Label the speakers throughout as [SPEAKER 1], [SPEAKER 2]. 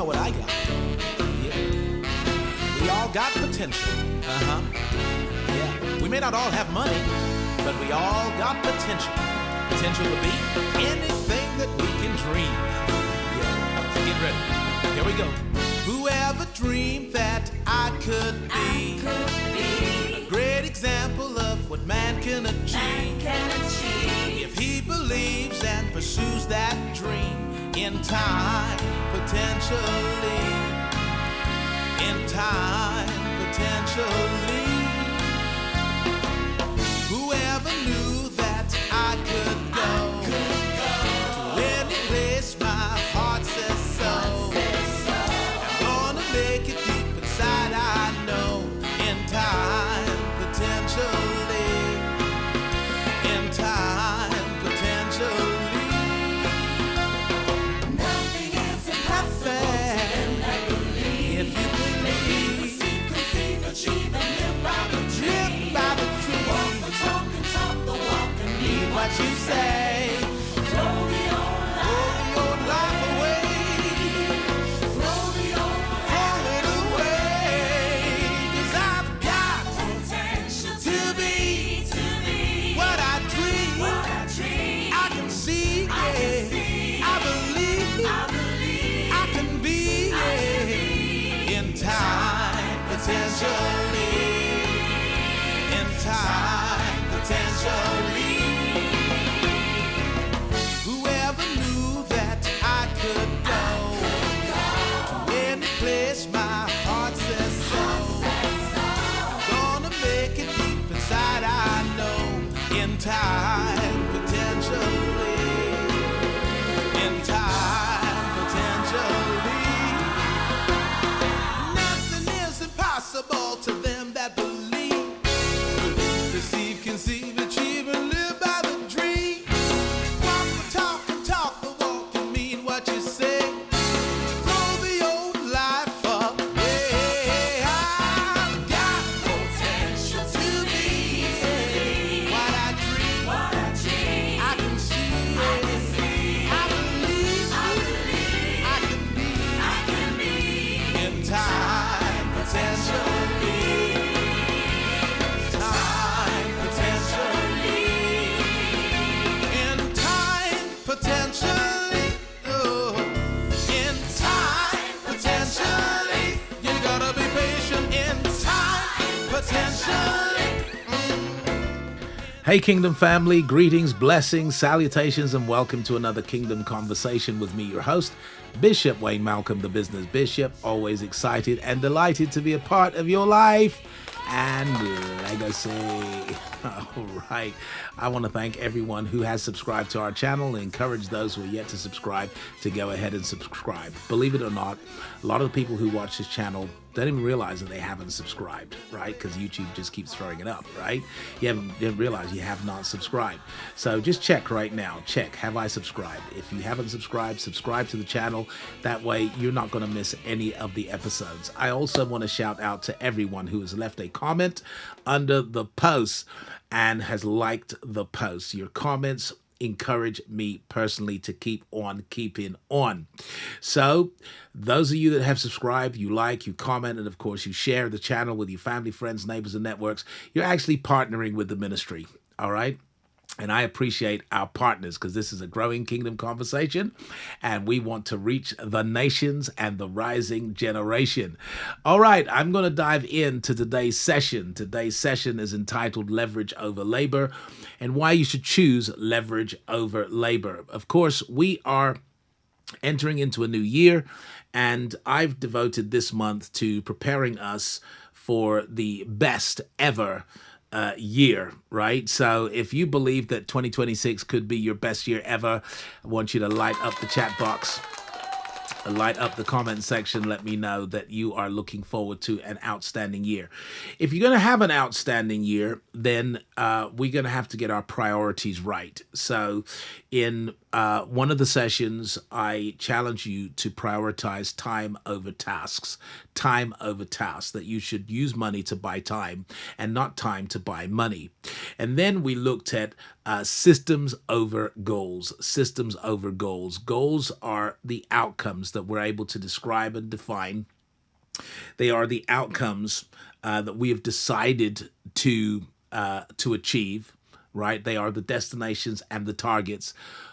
[SPEAKER 1] know what I got. Yeah. We all got potential. Yeah. We may not all have money, but we all got potential. Potential to be anything that we can dream. Yeah. So get ready. Here we go. Whoever dreamed that I could be a great example of what man can achieve. If he believes and pursues that dream, in time, potentially, in time, potentially, whoever knew that I could go to any place my heart says so. I'm gonna make it deep inside, I know, in time, potentially, in time, potentially. Nothing is impossible if you believe, conceive, achieve, and live by the dream. Live by the dream. Walk the talk and talk the walk and mean what you say. Throw the old life away. Throw it away. 'Cause I've got potential to be what I dream. I can see, I believe I can be, in time, potentially, in time, potentially. Whoever knew that I could go to any place my heart says so. Gonna make it deep inside, I know, in time, potentially, in time, potentially. Nothing is impossible to them that believe. Receive, conceive, achieve, and live by the dream. Walk the talk and talk the walk and mean what you say. Throw the old life away. I've got potential to be what I dream. I can see, I believe I can be, in time, potentially, time, potentially, in time, potentially, oh, in time, potentially. You gotta be patient, in time, potentially. Hey Kingdom family, greetings, blessings, salutations, and welcome to another Kingdom Conversation with me, your host, Bishop Wayne Malcolm, the Business Bishop. Always excited and delighted to be a part of your life and legacy. All right. I want to thank everyone who has subscribed to our channel and encourage those who are yet to subscribe to go ahead and subscribe. Believe it or not, a lot of the people who watch this channel don't even realize that they haven't subscribed, right? Because YouTube just keeps throwing it up, right? You didn't realize you have not subscribed. So just check right now. Check, have I subscribed? If you haven't subscribed, subscribe to the channel. That way you're not going to miss any of the episodes. I also want to shout out to everyone who has left a comment under the post and has liked the post. Your comments encourage me personally to keep on keeping on. So those of you that have subscribed, you like, you comment, and of course you share the channel with your family, friends, neighbors, and networks, you're actually partnering with the ministry. All right. And I appreciate our partners because this is a growing Kingdom Conversation and we want to reach the nations and the rising generation. All right, I'm going to dive into today's session. Today's session is entitled Leverage Over Labor and why you should choose leverage over labor. Of course, we are entering into a new year and I've devoted this month to preparing us for the best ever year, right? So if you believe that 2026 could be your best year ever, I want you to light up the chat box, light up the comment section, let me know that you are looking forward to an outstanding year. If you're going to have an outstanding year, then we're going to have to get our priorities right. So in one of the sessions, I challenge you to prioritize time over tasks, that you should use money to buy time and not time to buy money. And then we looked at systems over goals, systems over goals. Goals are the outcomes that we're able to describe and define. They are the outcomes that we have decided to achieve, right? They are the destinations and the targets,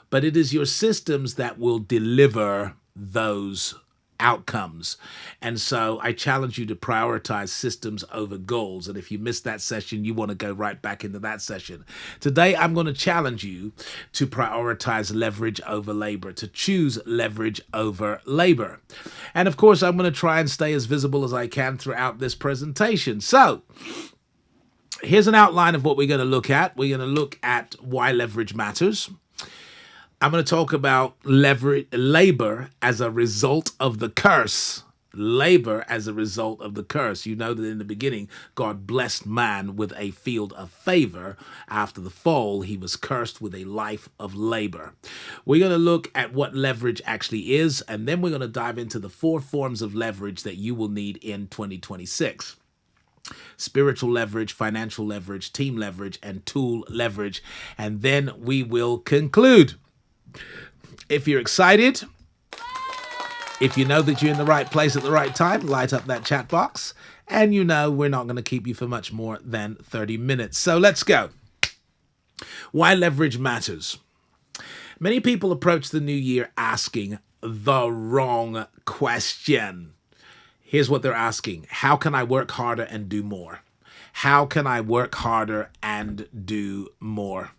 [SPEAKER 1] but it is your systems that will deliver those outcomes. And so I challenge you to prioritize systems over goals. And if you missed that session, you want to go right back into that session. Today, I'm going to challenge you to prioritize leverage over labor, to choose leverage over labor. And of course, I'm going to try and stay as visible as I can throughout this presentation. So here's an outline of what we're going to look at. We're going to look at why leverage matters. I'm going to talk about labor as a result of the curse. Labor as a result of the curse. You know that in the beginning, God blessed man with a field of favor. After the fall, he was cursed with a life of labor. We're going to look at what leverage actually is, and then we're going to dive into the 4 forms of leverage that you will need in 2026. Spiritual leverage, financial leverage, team leverage, and tool leverage. And then we will conclude. If you're excited, if you know that you're in the right place at the right time, light up that chat box. And you know we're not going to keep you for much more than 30 minutes. So let's go. Why leverage matters. Many people approach the new year asking the wrong question. Here's what they're asking. How can I work harder and do more? How can I work harder and do more?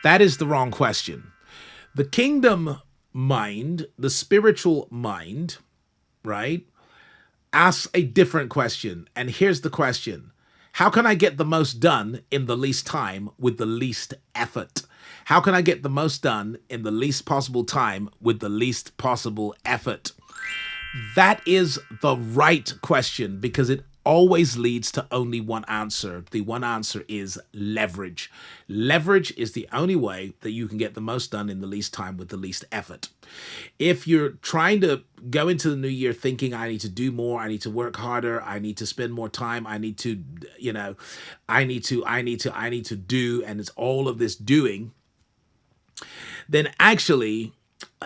[SPEAKER 1] That is the wrong question. The kingdom mind, the spiritual mind, right, asks a different question. And here's the question. How can I get the most done in the least time with the least effort? How can I get the most done in the least possible time with the least possible effort? That is the right question because it always leads to only one answer. The one answer is leverage. Leverage is the only way that you can get the most done in the least time with the least effort. If you're trying to go into the new year thinking I need to do more, I need to work harder, I need to spend more time, I need to, I need to do, and it's all of this doing, then actually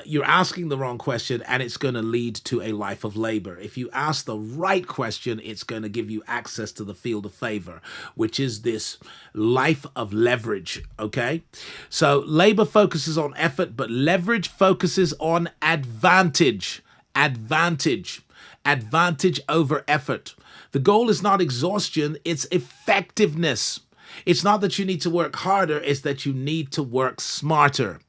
[SPEAKER 1] you're asking the wrong question and it's going to lead to a life of labor. If you ask the right question, it's going to give you access to the field of favor, which is this life of leverage, okay? So labor focuses on effort, but leverage focuses on advantage. Advantage over effort. The goal is not exhaustion, it's effectiveness. It's not that you need to work harder, it's that you need to work smarter.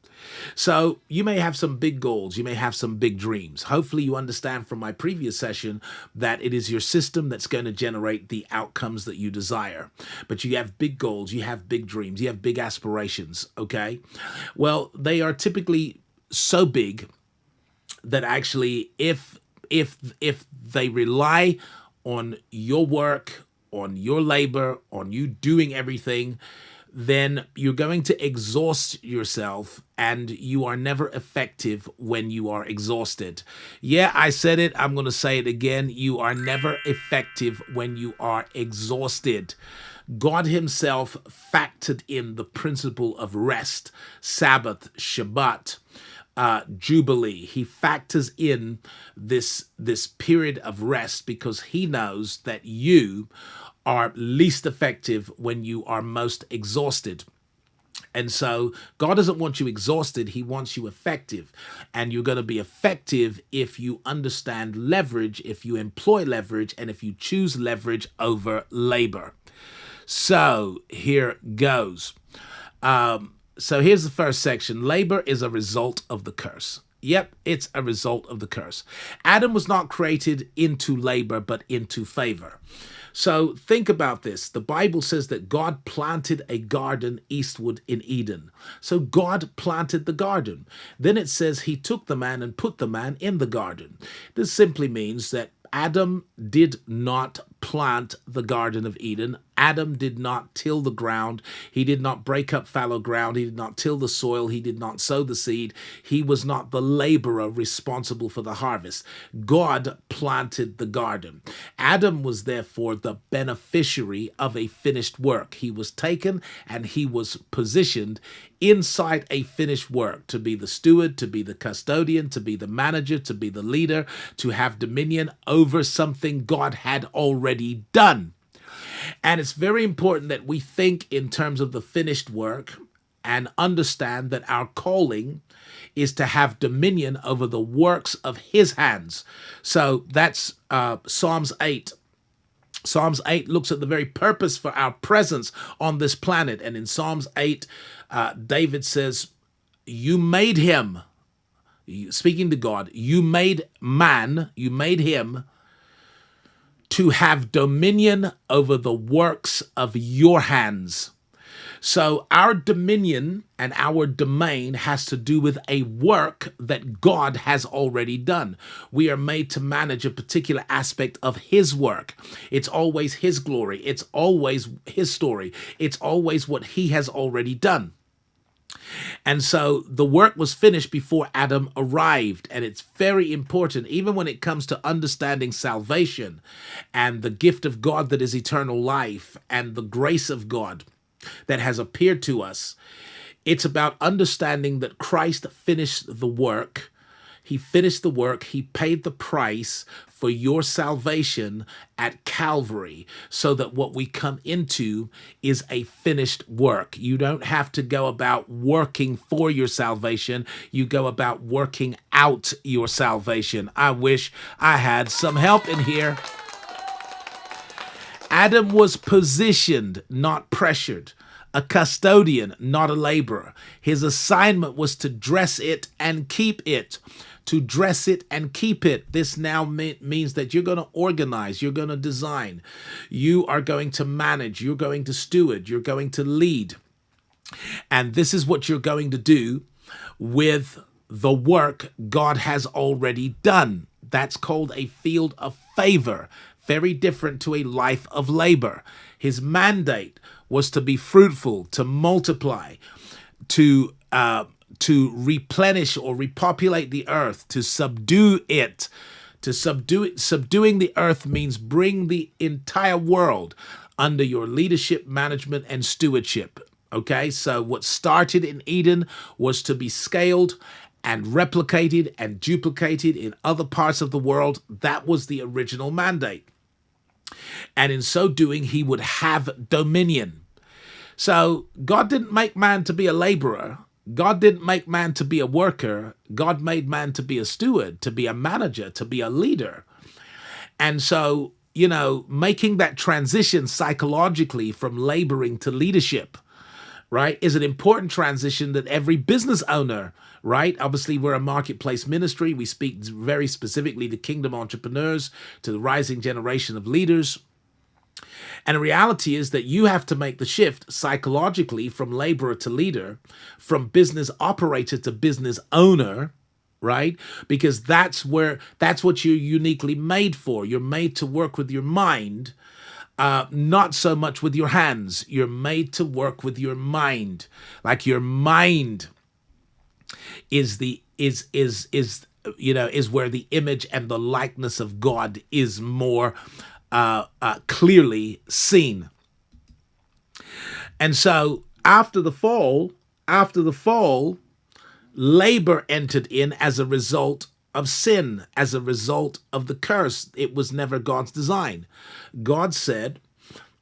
[SPEAKER 1] So you may have some big goals. You may have some big dreams. Hopefully you understand from my previous session that it is your system that's going to generate the outcomes that you desire. But you have big goals. You have big dreams. You have big aspirations. Okay. Well, they are typically so big that actually if they rely on your work, on your labor, on you doing everything, then you're going to exhaust yourself and you are never effective when you are exhausted. Yeah, I said it. I'm going to say it again. You are never effective when you are exhausted. God himself factored in the principle of rest, Sabbath, Shabbat, Jubilee. He factors in this period of rest because he knows that you are least effective when you are most exhausted. And so God doesn't want you exhausted. He wants you effective. And you're going to be effective if you understand leverage, if you employ leverage, and if you choose leverage over labor. So here goes. So here's the first section. Labor is a result of the curse. Yep, it's a result of the curse. Adam was not created into labor, but into favor. So think about this. The Bible says that God planted a garden eastward in Eden. So God planted the garden. Then it says he took the man and put the man in the garden. This simply means that Adam did not plant the Garden of Eden. Adam did not till the ground. He did not break up fallow ground. He did not till the soil. He did not sow the seed. He was not the laborer responsible for the harvest. God planted the garden. Adam was therefore the beneficiary of a finished work. He was taken and he was positioned inside a finished work to be the steward, to be the custodian, to be the manager, to be the leader, to have dominion over something God had already done. And it's very important that we think in terms of the finished work and understand that our calling is to have dominion over the works of his hands. So that's Psalms 8. Psalms 8 looks at the very purpose for our presence on this planet. And in Psalms 8, David says, you made him, speaking to God, you made man, you made him to have dominion over the works of your hands. So our dominion and our domain has to do with a work that God has already done. We are made to manage a particular aspect of his work. It's always his glory. It's always his story. It's always what he has already done. And so the work was finished before Adam arrived. And it's very important, even when it comes to understanding salvation and the gift of God that is eternal life and the grace of God that has appeared to us. It's about understanding that Christ finished the work. He finished the work. He paid the price for your salvation at Calvary so that what we come into is a finished work. You don't have to go about working for your salvation. You go about working out your salvation. I wish I had some help in here. Adam was positioned, not pressured. A custodian, not a laborer. His assignment was to dress it and keep it. To dress it and keep it. This now means that you're going to organize, you're going to design, you are going to manage, you're going to steward, you're going to lead. And this is what you're going to do with the work God has already done. That's called a field of favor. Very different to a life of labor. His mandate was to be fruitful, to multiply, to replenish or repopulate the earth, to subdue it. Subduing the earth means bring the entire world under your leadership, management, and stewardship. Okay, so what started in Eden was to be scaled and replicated and duplicated in other parts of the world. That was the original mandate. And in so doing, he would have dominion. So God didn't make man to be a laborer. God didn't make man to be a worker. God made man to be a steward, to be a manager, to be a leader. And so, making that transition psychologically from laboring to leadership, right, is an important transition that every business owner, right? Obviously, we're a marketplace ministry. We speak very specifically to kingdom entrepreneurs, to the rising generation of leaders. And the reality is that you have to make the shift psychologically from laborer to leader, from business operator to business owner, right? Because that's what you're uniquely made for. You're made to work with your mind, not so much with your hands. You're made to work with your mind. Like your mind is where the image and the likeness of God is more clearly seen. And so after the fall, labor entered in as a result of sin, as a result of the curse. It was never God's design. God said,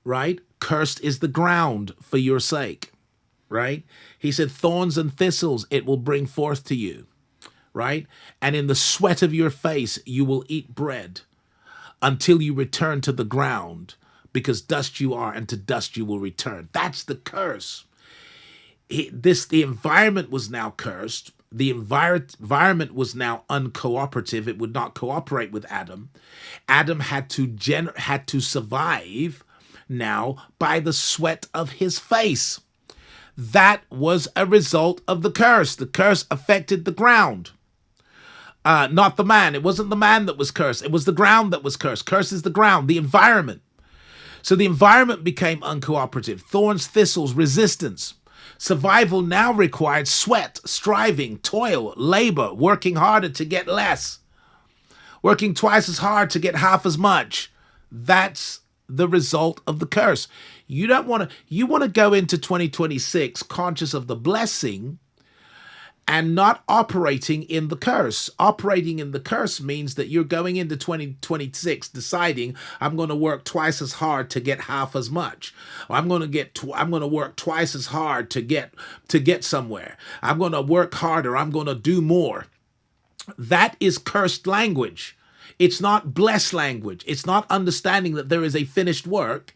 [SPEAKER 1] right, cursed is the ground for your sake, right? He said, thorns and thistles it will bring forth to you, right? And in the sweat of your face you will eat bread until you return to the ground, because dust you are, and to dust you will return. That's the curse. The environment was now cursed. The environment was now uncooperative. It would not cooperate with Adam. Adam had to survive now by the sweat of his face. That was a result of the curse. The curse affected the ground. Not the man. It wasn't the man that was cursed. It was the ground that was cursed. Curse is the ground, the environment. So the environment became uncooperative. Thorns, thistles, resistance. Survival now required sweat, striving, toil, labor, working harder to get less, working twice as hard to get half as much. That's the result of the curse. You want to go into 2026 conscious of the blessing and not operating in the curse. Operating in the curse means that you're going into 2026 deciding I'm going to work twice as hard to get half as much. Or I'm going to work twice as hard to get somewhere. I'm going to work harder. I'm going to do more. That is cursed language. It's not blessed language. It's not understanding that there is a finished work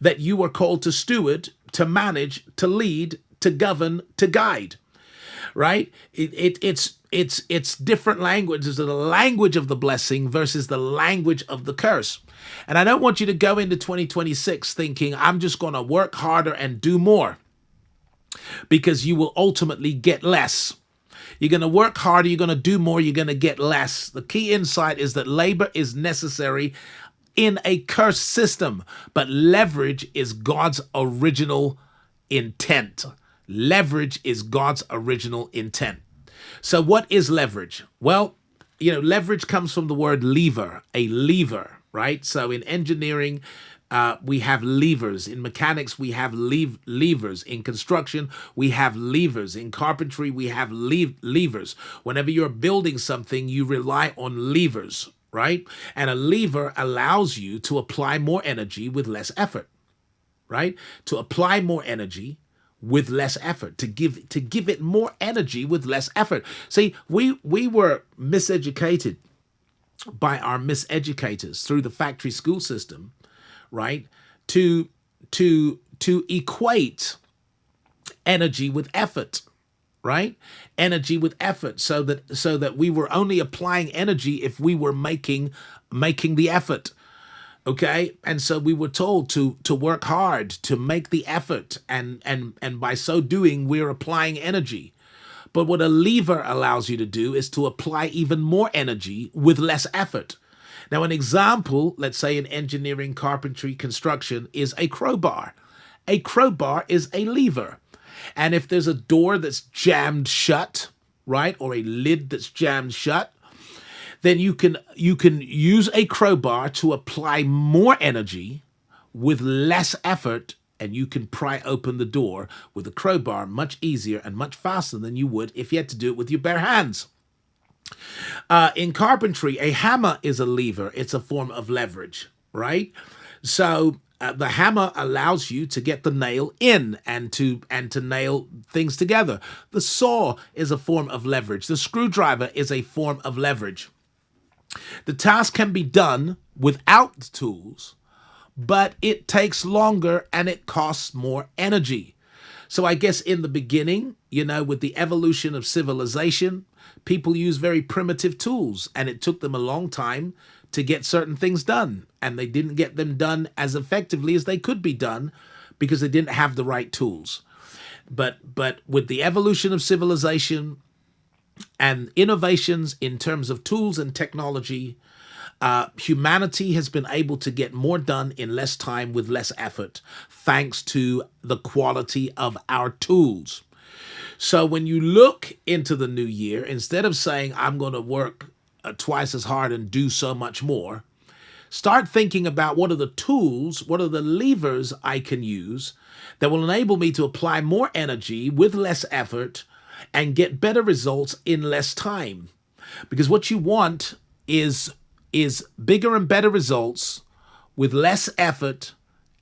[SPEAKER 1] that you are called to steward, to manage, to lead, to govern, to guide. Right? It's different languages. The language of the blessing versus the language of the curse. And I don't want you to go into 2026 thinking I'm just going to work harder and do more, because you will ultimately get less. You're going to work harder, you're going to do more, you're going to get less. The key insight is that labor is necessary in a cursed system, but leverage is God's original intent. Leverage is God's original intent. So what is leverage? Well, leverage comes from the word lever, a lever, right? So in engineering, we have levers. In mechanics, we have levers. In construction, we have levers. In carpentry, we have levers. Whenever you're building something, you rely on levers, right? And a lever allows you to apply more energy with less effort, right? To apply more energy with less effort, to give it more energy with less effort. See, we were miseducated by our miseducators through the factory school system, right? To equate energy with effort, right? Energy with effort, so that we were only applying energy if we were making the effort. Okay, and so we were told to work hard, to make the effort, and by so doing, we're applying energy. But what a lever allows you to do is to apply even more energy with less effort. Now, an example, let's say in engineering, carpentry, construction, is a crowbar. A crowbar is a lever. And if there's a door that's jammed shut, right, or a lid that's jammed shut, then you can use a crowbar to apply more energy with less effort, and you can pry open the door with a crowbar much easier and much faster than you would if you had to do it with your bare hands. In carpentry, a hammer is a lever. It's a form of leverage, right? So the hammer allows you to get the nail in and to nail things together. The saw is a form of leverage. The screwdriver is a form of leverage. The task can be done without the tools, but it takes longer and it costs more energy. So I guess in the beginning, with the evolution of civilization, people use very primitive tools, and it took them a long time to get certain things done. And they didn't get them done as effectively as they could be done because they didn't have the right tools. But with the evolution of civilization and innovations in terms of tools and technology, humanity has been able to get more done in less time with less effort, thanks to the quality of our tools. So when you look into the new year, instead of saying, I'm going to work twice as hard and do so much more, start thinking about what are the tools, what are the levers I can use that will enable me to apply more energy with less effort and get better results in less time. Because what you want is bigger and better results with less effort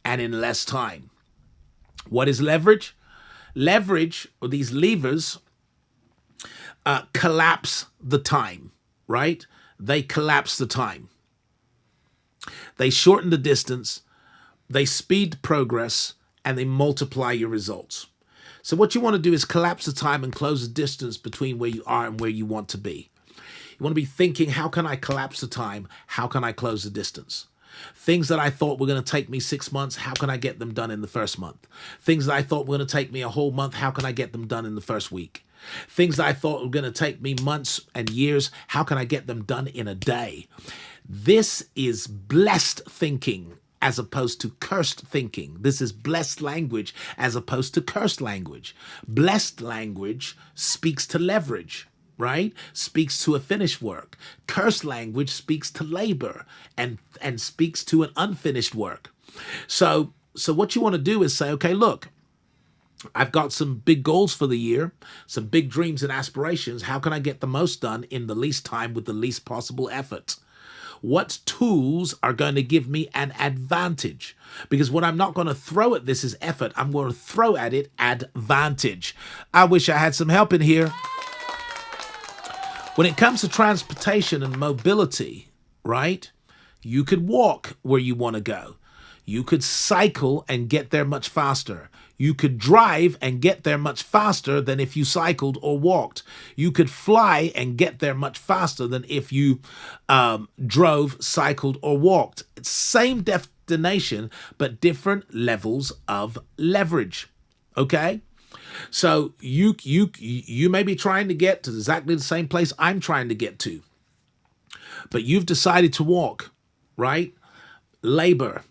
[SPEAKER 1] and in less time. What is leverage? Leverage, or these levers, collapse the time, right? They collapse the time. They shorten the distance, they speed progress, and they multiply your results. So what you want to do is collapse the time and close the distance between where you are and where you want to be. You want to be thinking, how can I collapse the time? How can I close the distance? Things that I thought were going to take me 6 months, how can I get them done in the first month? Things that I thought were going to take me a whole month, how can I get them done in the first week? Things that I thought were going to take me months and years, how can I get them done in a day? This is blessed thinking. as opposed to cursed thinking. This is blessed language as opposed to cursed language. Blessed language speaks to leverage, right? Speaks to a finished work. Cursed language speaks to labor and speaks to an unfinished work. So what you want to do is say, okay, look, I've got some big goals for the year, some big dreams and aspirations. How can I get the most done in the least time with the least possible effort? What tools are going to give me an advantage? Because what I'm not going to throw at this is effort. I'm going to throw at it advantage. I wish I had some help in here. When it comes to transportation and mobility, right? You could walk where you want to go. You could cycle and get there much faster. You could drive and get there much faster than if you cycled or walked. You could fly and get there much faster than if you drove, cycled, or walked. It's same destination, but different levels of leverage. Okay? So you may be trying to get to exactly the same place I'm trying to get to, but you've decided to walk, right? Labor,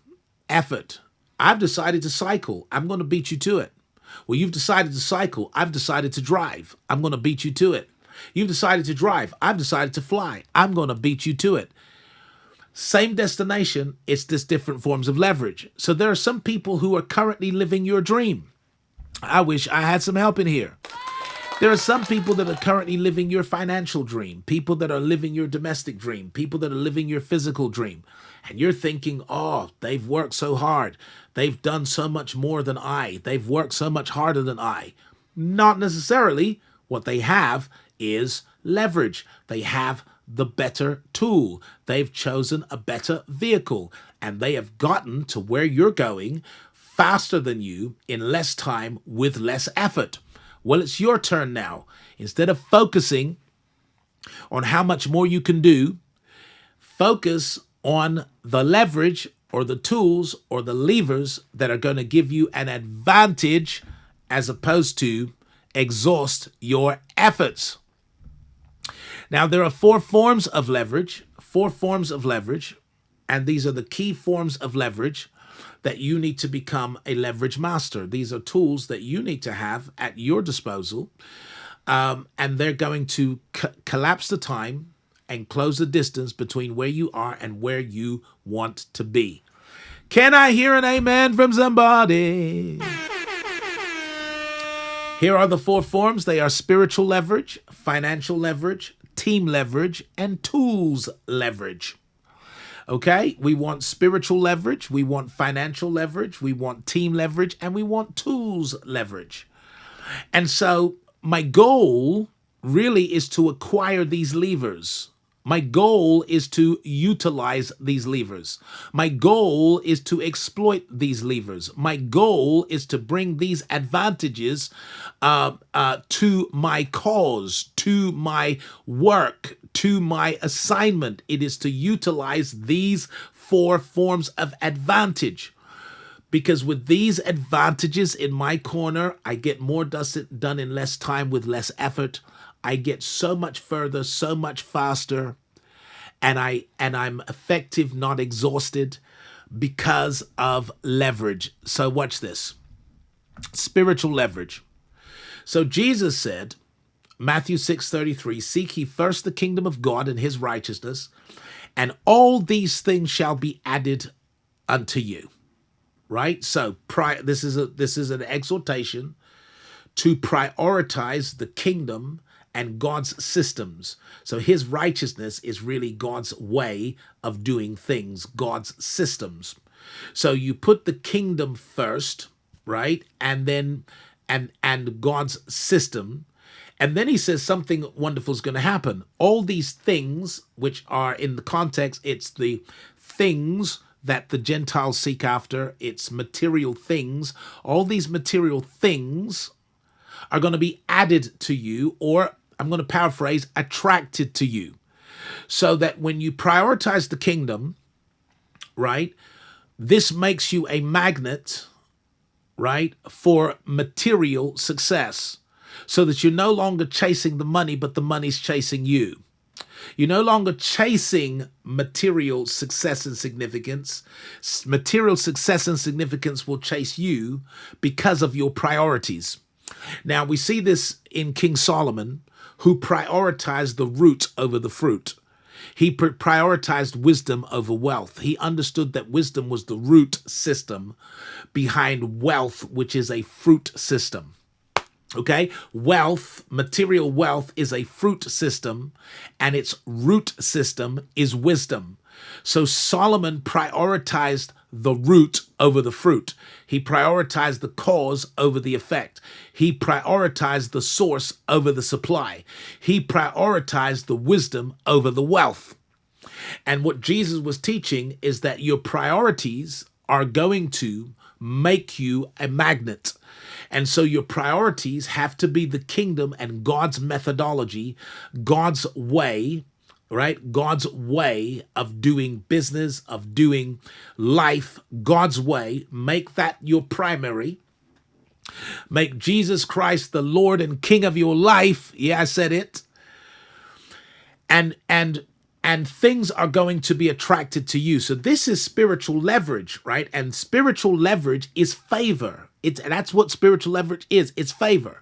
[SPEAKER 1] effort. I've decided to cycle. I'm going to beat you to it. Well, you've decided to cycle. I've decided to drive. I'm going to beat you to it. You've decided to drive. I've decided to fly. I'm going to beat you to it. Same destination. It's just different forms of leverage. So there are some people who are currently living your dream. I wish I had some help in here. There are some people that are currently living your financial dream, people that are living your domestic dream, people that are living your physical dream. And you're thinking, oh, they've worked so hard. They've done so much more than I. They've worked so much harder than I. Not necessarily. What they have is leverage. They have the better tool. They've chosen a better vehicle. And they have gotten to where you're going faster than you in less time with less effort. Well, it's your turn now. Instead of focusing on how much more you can do, focus on the leverage or the tools or the levers that are going to give you an advantage as opposed to exhaust your efforts. Now, there are four forms of leverage, and these are the key forms of leverage that you need to become a leverage master. These are tools that you need to have at your disposal, and they're going to collapse the time and close the distance between where you are and where you want to be. Can I hear an amen from somebody? Here are the four forms. They are spiritual leverage, financial leverage, team leverage, and tools leverage. Okay, we want spiritual leverage, we want financial leverage, we want team leverage, and we want tools leverage. And so my goal really is to acquire these levers. My goal is to utilize these levers. My goal is to exploit these levers. My goal is to bring these advantages to my cause, to my work, to my assignment. It is to utilize these four forms of advantage. Because with these advantages in my corner, I get more done in less time with less effort. I get so much further, so much faster, and I'm effective, not exhausted, because of leverage. So watch this. Spiritual leverage. So Jesus said, Matthew 6:33, seek ye first the kingdom of God and his righteousness, and all these things shall be added unto you. Right? So this is an exhortation to prioritize the kingdom and God's systems. So his righteousness is really God's way of doing things, God's systems. So you put the kingdom first, right? And then and God's system. And then he says something wonderful is going to happen. All these things, which are in the context, it's the things that the Gentiles seek after, it's material things. All these material things are going to be added to you, or I'm going to paraphrase, attracted to you. So that when you prioritize the kingdom, right, this makes you a magnet, right, for material success. So that you're no longer chasing the money, but the money's chasing you. You're no longer chasing material success and significance. Material success and significance will chase you because of your priorities. Now, we see this in King Solomon, who prioritized the root over the fruit. He prioritized wisdom over wealth. He understood that wisdom was the root system behind wealth, which is a fruit system. Okay, wealth, material wealth is a fruit system, and its root system is wisdom. So Solomon prioritized the root over the fruit. He prioritized the cause over the effect. He prioritized the source over the supply. He prioritized the wisdom over the wealth. And what Jesus was teaching is that your priorities are going to make you a magnet. And so your priorities have to be the kingdom and God's methodology, God's way, right? God's way of doing business, of doing life, God's way. Make that your primary. Make Jesus Christ the Lord and King of your life. Yeah, I said it. And things are going to be attracted to you. So this is spiritual leverage, right? And spiritual leverage is favor. That's what spiritual leverage is. It's favor.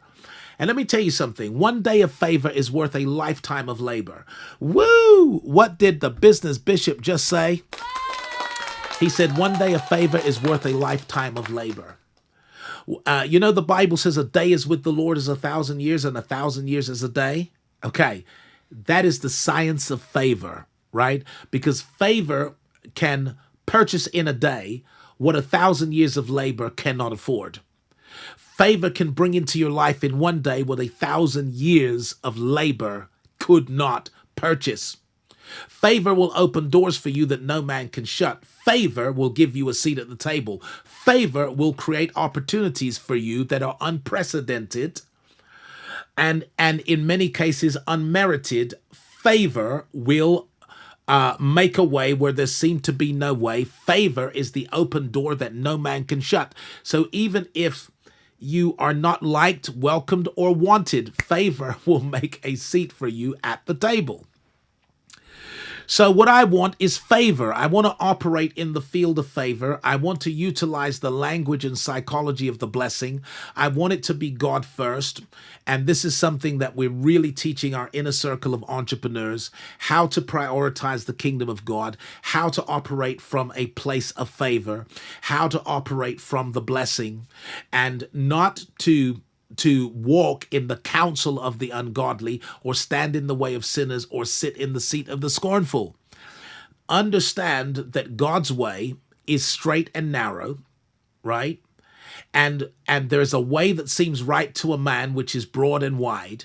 [SPEAKER 1] And let me tell you something. One day of favor is worth a lifetime of labor. Woo! What did the business bishop just say? He said, one day of favor is worth a lifetime of labor. The Bible says a day is with the Lord as 1,000 years and 1,000 years is a day. Okay. That is the science of favor, right? Because favor can purchase in a day what 1,000 years of labor cannot afford. Favor can bring into your life in one day what 1,000 years of labor could not purchase. Favor will open doors for you that no man can shut. Favor will give you a seat at the table. Favor will create opportunities for you that are unprecedented and in many cases unmerited. Favor will make a way where there seemed to be no way. Favor is the open door that no man can shut. So even if you are not liked, welcomed, or wanted, favor will make a seat for you at the table. So what I want is favor. I want to operate in the field of favor. I want to utilize the language and psychology of the blessing. I want it to be God first. And this is something that we're really teaching our inner circle of entrepreneurs, how to prioritize the kingdom of God, how to operate from a place of favor, how to operate from the blessing, and not to walk in the counsel of the ungodly, or stand in the way of sinners, or sit in the seat of the scornful. Understand that God's way is straight and narrow, right? And there's a way that seems right to a man, which is broad and wide.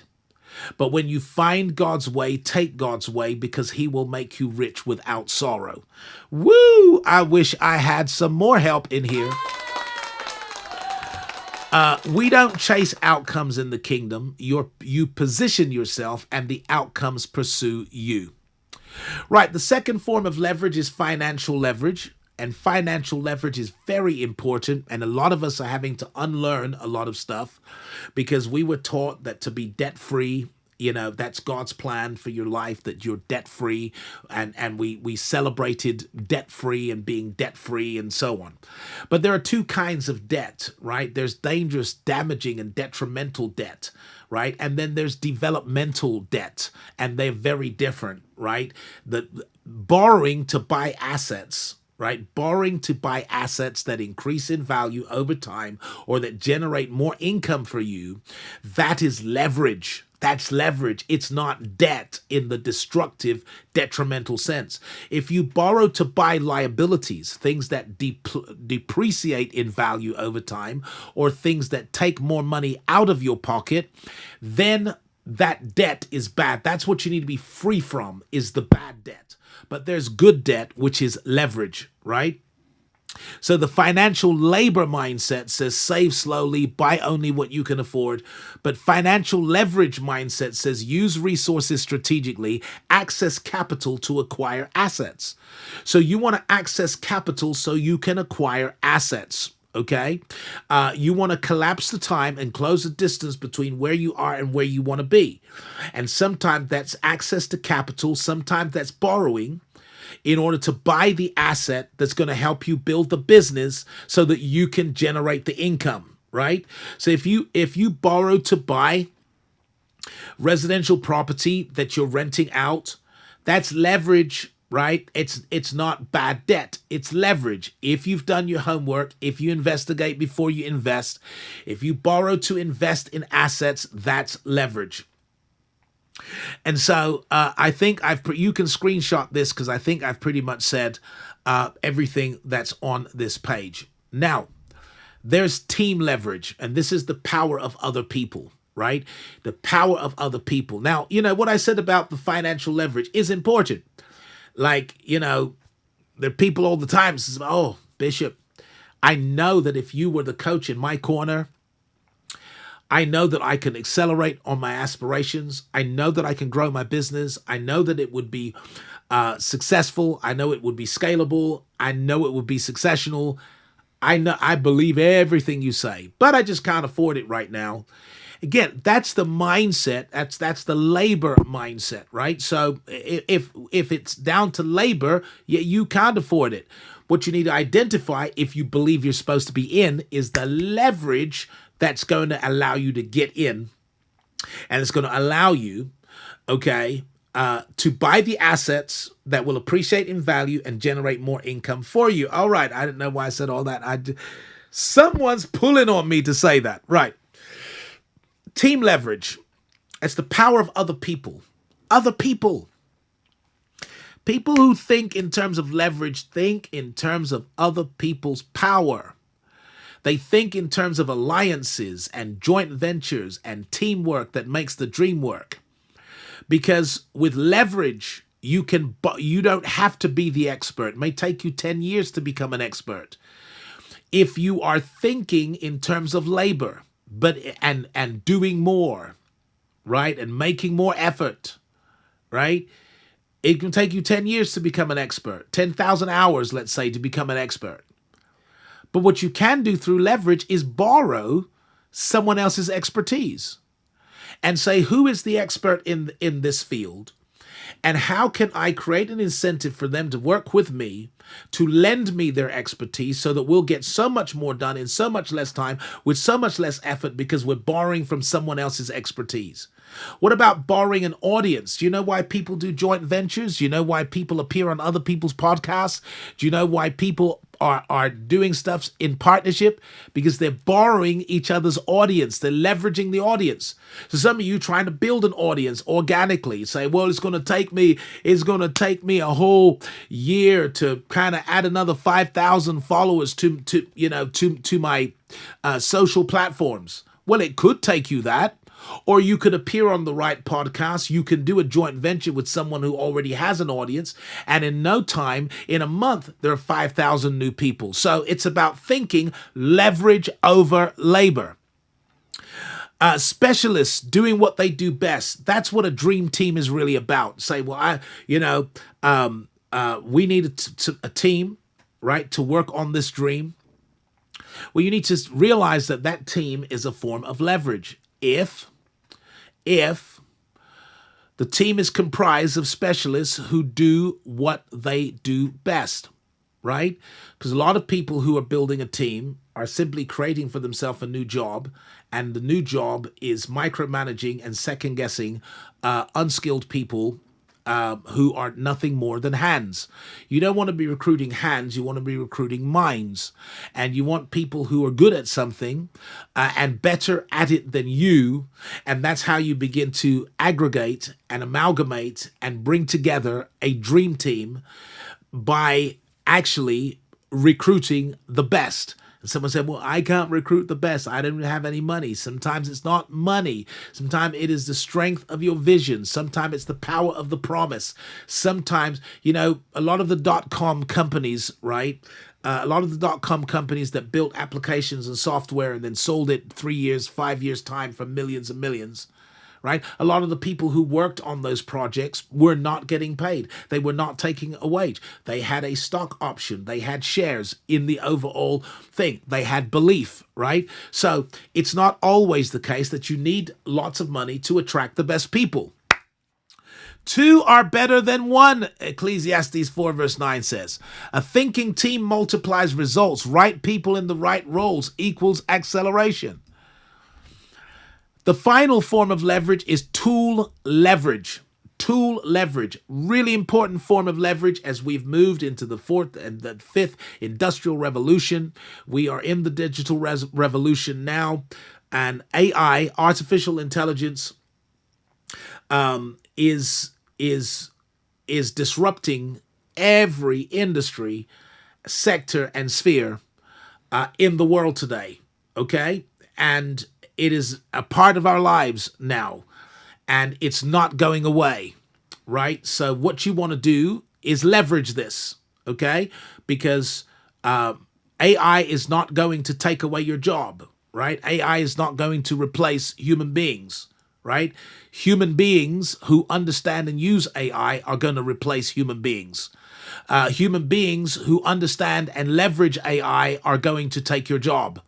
[SPEAKER 1] But when you find God's way, take God's way, because he will make you rich without sorrow. Woo! I wish I had some more help in here. We don't chase outcomes in the kingdom. You position yourself and the outcomes pursue you. Right. The second form of leverage is financial leverage. And financial leverage is very important. And a lot of us are having to unlearn a lot of stuff because we were taught that to be debt free, that's God's plan for your life, that you're debt free. And we celebrated debt free and being debt free and so on. But there are two kinds of debt, right? There's dangerous, damaging, and detrimental debt, right? And then there's developmental debt, and they're very different, right? The borrowing to buy assets, right? Borrowing to buy assets that increase in value over time or that generate more income for you, that is leverage. That's leverage. It's not debt in the destructive, detrimental sense. If you borrow to buy liabilities, things that depreciate in value over time, or things that take more money out of your pocket, then that debt is bad. That's what you need to be free from, is the bad debt. But there's good debt, which is leverage, right? So the financial labor mindset says save slowly, buy only what you can afford. But financial leverage mindset says use resources strategically, access capital to acquire assets. So you want to access capital so you can acquire assets. Okay. You want to collapse the time and close the distance between where you are and where you want to be. And sometimes that's access to capital, sometimes that's borrowing in order to buy the asset that's going to help you build the business so that you can generate the income, right? So if you borrow to buy residential property that you're renting out, that's leverage, right? It's not bad debt, it's leverage. If you've done your homework, if you investigate before you invest, if you borrow to invest in assets, that's leverage. And so I think you can screenshot this because I think I've pretty much said everything that's on this page. Now, there's team leverage, and this is the power of other people, right? The power of other people. Now, what I said about the financial leverage is important. Like, there are people all the time says, "Oh, Bishop, I know that if you were the coach in my corner, I know that I can accelerate on my aspirations. I know that I can grow my business. I know that it would be successful. I know it would be scalable. I know it would be successional. I believe everything you say, but I just can't afford it right now." Again, that's the mindset. That's the labor mindset, right? So if it's down to labor, you can't afford it. What you need to identify, if you believe you're supposed to be in, is the leverage that's going to allow you to get in, and it's going to allow you, okay, to buy the assets that will appreciate in value and generate more income for you. All right, I didn't know why I said all that. Someone's pulling on me to say that, right? Team leverage. It's the power of other people. Other people. People who think in terms of leverage think in terms of other people's power. They think in terms of alliances and joint ventures and teamwork that makes the dream work. Because with leverage, you don't have to be the expert. It may take you 10 years to become an expert. If you are thinking in terms of labor, and doing more, right? And making more effort, right? It can take you 10 years to become an expert, 10,000 hours, let's say, to become an expert. But what you can do through leverage is borrow someone else's expertise and say, who is the expert in this field? And how can I create an incentive for them to work with me, to lend me their expertise so that we'll get so much more done in so much less time with so much less effort because we're borrowing from someone else's expertise? What about borrowing an audience? Do you know why people do joint ventures? Do you know why people appear on other people's podcasts? Do you know why people are doing stuff in partnership? Because they're borrowing each other's audience. They're leveraging the audience. So some of you trying to build an audience organically say, well, it's going to take me a whole year to kind of add another 5,000 followers to my social platforms. Well, it could take you that. Or you could appear on the right podcast. You can do a joint venture with someone who already has an audience. And in no time, in a month, there are 5,000 new people. So it's about thinking leverage over labor. Specialists doing what they do best. That's what a dream team is really about. Say, well, we need a team, right, to work on this dream. Well, you need to realize that team is a form of leverage. If the team is comprised of specialists who do what they do best, right? Because a lot of people who are building a team are simply creating for themselves a new job, and the new job is micromanaging and second-guessing unskilled people who are nothing more than hands. You don't want to be recruiting hands, you want to be recruiting minds. And you want people who are good at something and better at it than you. And that's how you begin to aggregate and amalgamate and bring together a dream team by actually recruiting the best. Someone said, well, I can't recruit the best. I don't have any money. Sometimes it's not money. Sometimes it is the strength of your vision. Sometimes it's the power of the promise. Sometimes, a lot of the .com companies, right? A lot of the .com companies that built applications and software and then sold it 3 years, 5 years time for millions and millions, right? A lot of the people who worked on those projects were not getting paid. They were not taking a wage. They had a stock option. They had shares in the overall thing. They had belief, right? So it's not always the case that you need lots of money to attract the best people. Two are better than one, Ecclesiastes 4 verse 9 says. A thinking team multiplies results. Right people in the right roles equals acceleration. The final form of leverage is tool leverage. Tool leverage, really important form of leverage as we've moved into the fourth and the fifth industrial revolution. We are in the digital revolution now, and AI, artificial intelligence, is disrupting every industry, sector, and sphere in the world today. Okay, and it is a part of our lives now, and it's not going away, right? So what you want to do is leverage this, okay? Because AI is not going to take away your job, right? AI is not going to replace human beings, right? Human beings who understand and use AI are going to replace human beings. Human beings who understand and leverage AI are going to take your job.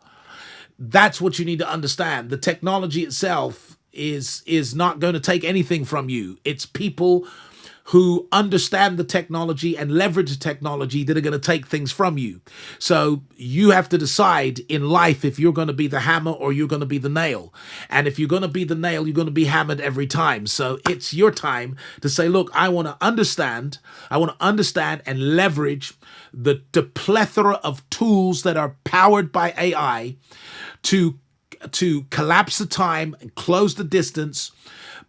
[SPEAKER 1] That's what you need to understand. The technology itself is not going to take anything from you. It's people who understand the technology and leverage the technology that are going to take things from you. So you have to decide in life if you're going to be the hammer or you're going to be the nail. And if you're going to be the nail, you're going to be hammered every time. So it's your time to say, look, I want to understand and leverage the plethora of tools that are powered by AI to collapse the time and close the distance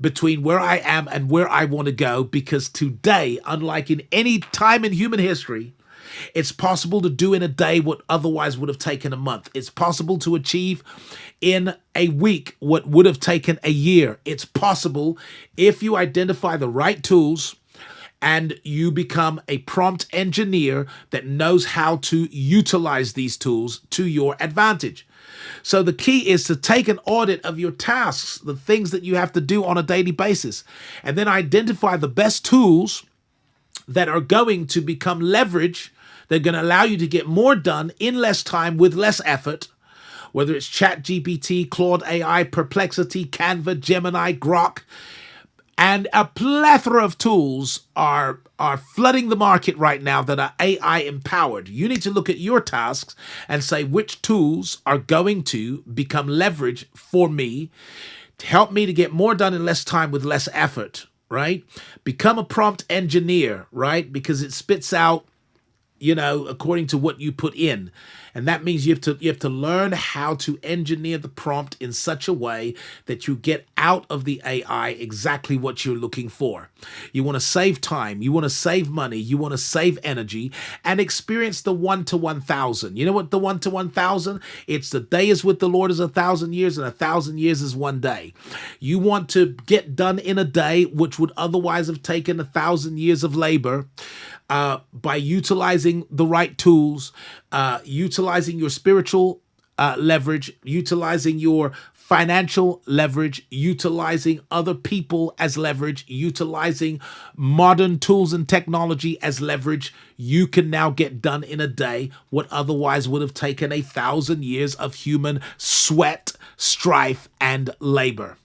[SPEAKER 1] between where I am and where I want to go. Because today, unlike in any time in human history, it's possible to do in a day what otherwise would have taken a month. It's possible to achieve in a week what would have taken a year. It's possible if you identify the right tools and you become a prompt engineer that knows how to utilize these tools to your advantage. So the key is to take an audit of your tasks, the things that you have to do on a daily basis, and then identify the best tools that are going to become leverage. They're going to allow you to get more done in less time with less effort, whether it's ChatGPT, Claude AI, Perplexity, Canva, Gemini, Grok. And a plethora of tools are flooding the market right now that are AI empowered. You need to look at your tasks and say which tools are going to become leverage for me to help me to get more done in less time with less effort, right? Become a prompt engineer, right? Because it spits out, according to what you put in. And that means you have to learn how to engineer the prompt in such a way that you get out of the AI exactly what you're looking for. You want to save time, you want to save money, you want to save energy, and experience the 1 to 1,000. You know what the 1 to 1,000? It's the day is with the Lord is 1,000 years, and 1,000 years is one day. You want to get done in a day which would otherwise have taken 1,000 years of labor. By utilizing the right tools, utilizing your spiritual leverage, utilizing your financial leverage, utilizing other people as leverage, utilizing modern tools and technology as leverage, you can now get done in a day what otherwise would have taken 1,000 years of human sweat, strife, and labor.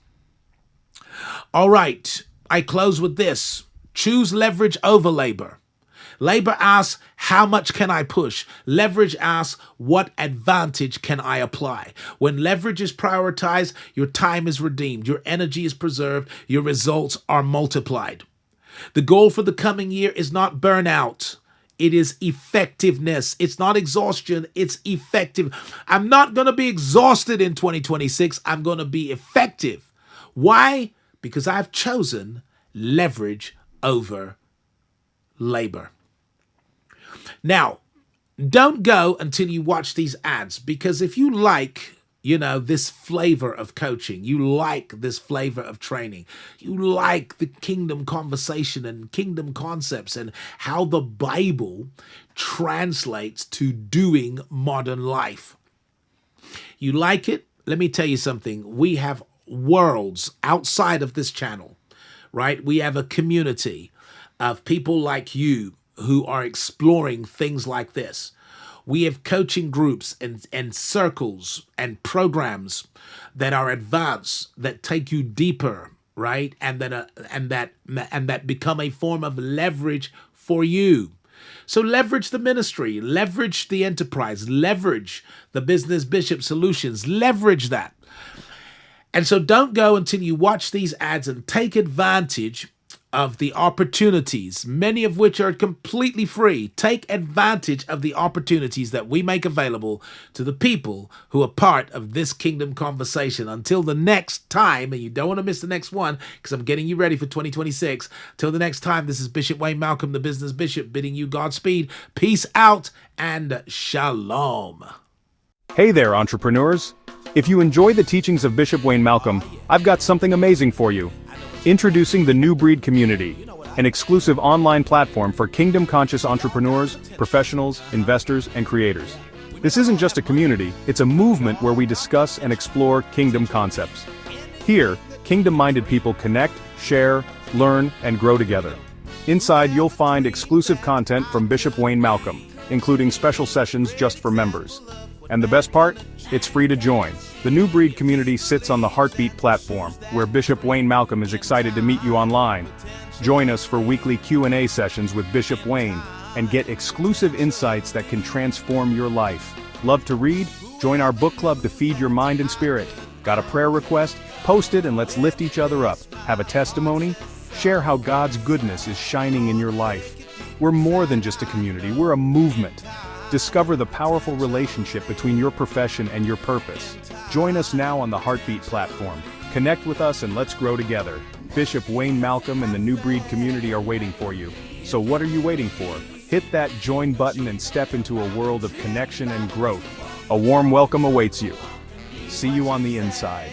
[SPEAKER 1] All right, I close with this. Choose leverage over labor. Labor asks, how much can I push? Leverage asks, what advantage can I apply? When leverage is prioritized, your time is redeemed, your energy is preserved, your results are multiplied. The goal for the coming year is not burnout. It is effectiveness. It's not exhaustion. It's effective. I'm not going to be exhausted in 2026. I'm going to be effective. Why? Because I've chosen leverage over labor. Now, don't go until you watch these ads, because if you like, this flavor of coaching, you like this flavor of training, you like the kingdom conversation and kingdom concepts and how the Bible translates to doing modern life. You like it? Let me tell you something. We have worlds outside of this channel, right? We have a community of people like you who are exploring things like this. We have coaching groups and circles and programs that are advanced, that take you deeper, right? And that become a form of leverage for you. So leverage the ministry, leverage the enterprise, leverage the Business Bishop Solutions, leverage that. And so don't go until you watch these ads and take advantage of the opportunities, many of which are completely free. Take advantage of the opportunities that we make available to the people who are part of this kingdom conversation. Until the next time, and you don't want to miss the next one because I'm getting you ready for 2026. Till the next time, this is Bishop Wayne Malcolm, the Business Bishop, bidding you Godspeed, peace out, and shalom.
[SPEAKER 2] Hey there, entrepreneurs. If you enjoy the teachings of Bishop Wayne Malcolm, I've got something amazing for you. Introducing the New Breed Community, an exclusive online platform for kingdom-conscious entrepreneurs, professionals, investors, and creators. This isn't just a community, it's a movement where we discuss and explore kingdom concepts. Here, kingdom-minded people connect, share, learn, and grow together. Inside, you'll find exclusive content from Bishop Wayne Malcolm, including special sessions just for members. And the best part? It's free to join. The New Breed Community sits on the Heartbeat platform, where Bishop Wayne Malcolm is excited to meet you online. Join us for weekly Q&A sessions with Bishop Wayne, and get exclusive insights that can transform your life. Love to read? Join our book club to feed your mind and spirit. Got a prayer request? Post it and let's lift each other up. Have a testimony? Share how God's goodness is shining in your life. We're more than just a community, we're a movement. Discover the powerful relationship between your profession and your purpose. Join us now on the Heartbeat platform. Connect with us and let's grow together. Bishop Wayne Malcolm and the New Breed Community are waiting for you. So what are you waiting for? Hit that join button and step into a world of connection and growth. A warm welcome awaits you. See you on the inside.